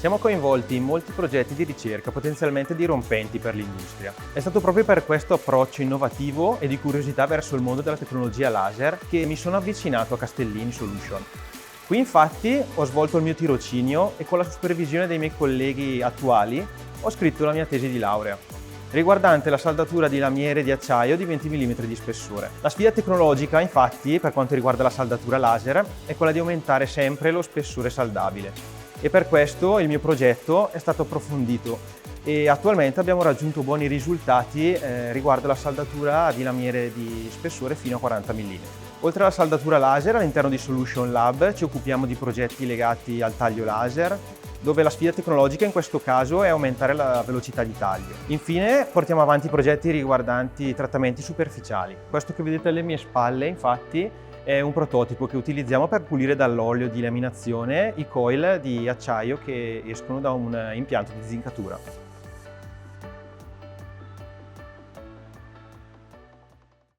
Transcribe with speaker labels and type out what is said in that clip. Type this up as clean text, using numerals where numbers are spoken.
Speaker 1: Siamo coinvolti in molti progetti di ricerca potenzialmente dirompenti per l'industria. È stato proprio per questo approccio innovativo e di curiosità verso il mondo della tecnologia laser che mi sono avvicinato a Castellini Solution. Qui infatti ho svolto il mio tirocinio e con la supervisione dei miei colleghi attuali ho scritto la mia tesi di laurea, riguardante la saldatura di lamiere di acciaio di 20 mm di spessore. La sfida tecnologica, infatti, per quanto riguarda la saldatura laser, è quella di aumentare sempre lo spessore saldabile. E per questo il mio progetto è stato approfondito e attualmente abbiamo raggiunto buoni risultati riguardo la saldatura di lamiere di spessore fino a 40 mm. Oltre alla saldatura laser, all'interno di Solution Lab ci occupiamo di progetti legati al taglio laser, dove la sfida tecnologica in questo caso è aumentare la velocità di taglio. Infine portiamo avanti progetti riguardanti trattamenti superficiali. Questo che vedete alle mie spalle, infatti, è un prototipo che utilizziamo per pulire dall'olio di laminazione i coil di acciaio che escono da un impianto di zincatura.